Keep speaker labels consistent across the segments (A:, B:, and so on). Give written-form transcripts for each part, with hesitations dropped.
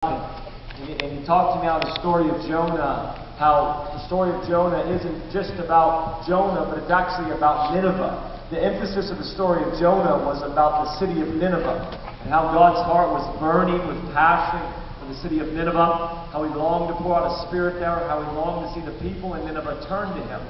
A: And he talked to me on the story of Jonah, how the story of Jonah isn't just about Jonah, but it's actually about Nineveh. The emphasis of the story of Jonah was about the city of Nineveh, and how God's heart was burning with passion for the city of Nineveh, how he longed to pour out his spirit there, how he longed to see the people in Nineveh turn to him.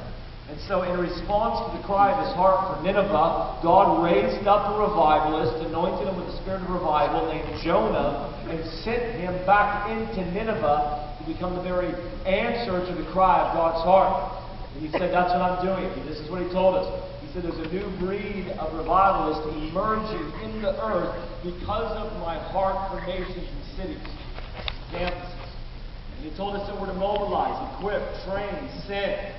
A: And so in response to the cry of his heart for Nineveh, God raised up a revivalist, anointed him with the spirit of revival, named Jonah, and sent him back into Nineveh to become the very answer to the cry of God's heart. And he said, that's what I'm doing. This is what he told us. He said, there's a new breed of revivalists emerging in the earth because of my heart for nations and cities, campuses. And he told us that we're to mobilize, equip, train, send.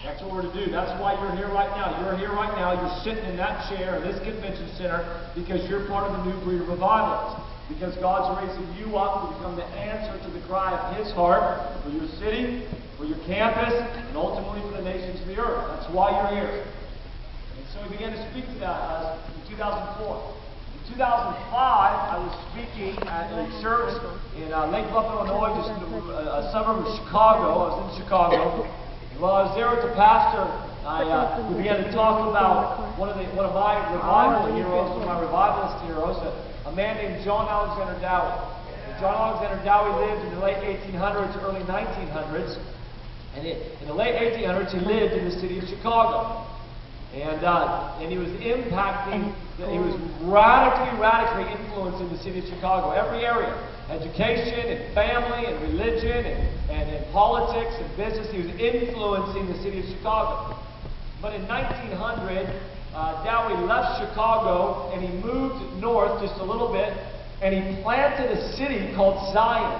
A: That's what we're to do. That's why you're here right now. You're here right now. You're sitting in that chair in this convention center because you're part of the new breed of revivalists. Because God's raising you up to become the answer to the cry of His heart for your city, for your campus, and ultimately for the nations of the earth. That's why you're here. And so He began to speak to us in 2004. In 2005, I was speaking at a church in Lake Bluff, Illinois, just in a suburb of Chicago. I was in Chicago. While I was there with the pastor, we began to talk about one of my revival heroes, one of my revivalist heroes, a man named John Alexander Dowie. John Alexander Dowie lived in the late 1800s, early 1900s, and in the late 1800s he lived in the city of Chicago. And he was impacting, he was radically influencing the city of Chicago, every area. Education and family and religion and politics and business. He was influencing the city of Chicago. But in 1900, Dowie left Chicago and he moved north just a little bit and he planted a city called Zion.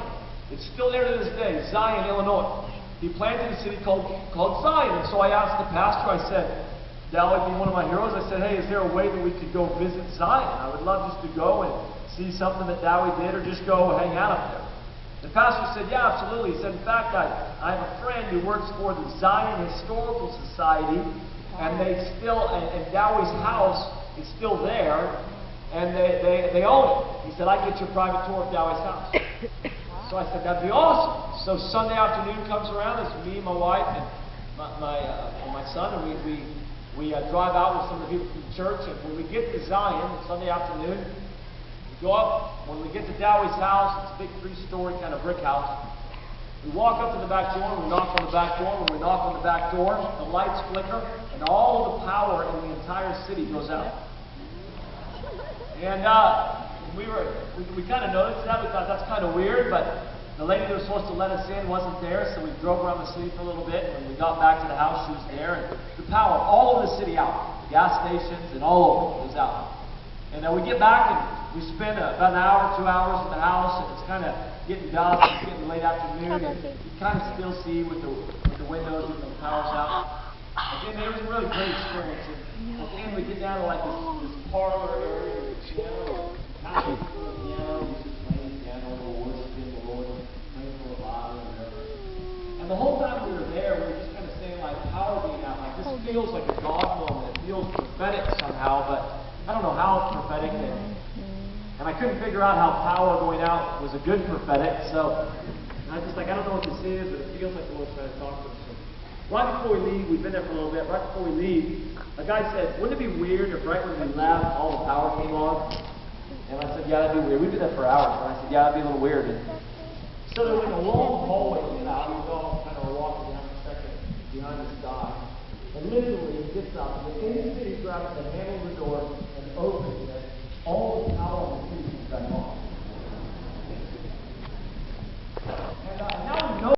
A: It's still there to this day, Zion, Illinois. He planted a city called Zion. And so I asked the pastor, I said, Dowie being one of my heroes, I said, hey, is there a way that we could go visit Zion? I would love just to go and see something that Dowie did, or just go hang out up there. The pastor said, yeah, absolutely. He said, in fact, I have a friend who works for the Zion Historical Society, and Dowie's house is still there, and they own it. He said, I can get you a private tour of Dowie's house. So I said, that'd be awesome. So Sunday afternoon comes around, it's me and my wife and my son, and we drive out with some of the people from the church, and when we get to Zion, Sunday afternoon, go up. When we get to Dowie's house, it's a big 3-story kind of brick house. We walk up to the back door, and we knock on the back door. When we knock on the back door, the lights flicker, and all the power in the entire city goes out. And we kind of noticed that. We thought that's kind of weird, but the lady that was supposed to let us in wasn't there, so we drove around the city for a little bit. And when we got back to the house, she was there, and the power all over the city out. The gas stations and all over it was out. And we get back and we spend about an hour, 2 hours at the house, and it's kind of getting dusk, it's getting late afternoon, and you kind of still see with the windows and the power's out. Again, it was a really great experience. And at the end, we get down to like this parlor area with a piano, playing piano, worshiping the Lord, playing for a Bible and everything. And the whole time we were there, we were just kind of saying like, power being out, like this feels like a God moment. It feels prophetic somehow, but I don't know how it's prophetic, and I couldn't figure out how power going out was a good prophetic, so I was just like, I don't know what this is, but it feels like the Lord's trying to talk to us. So right before we leave, we've been there for a little bit, right before we leave, a guy said, wouldn't it be weird if right when we left, all the power came on? And I said, yeah, that'd be weird. We've been there for hours, and I said, yeah, that'd be a little weird. And so there was like a long hallway to get out, we was all kind of walking down the second behind this guy, and literally he gets up, and in the city, he grabs the hand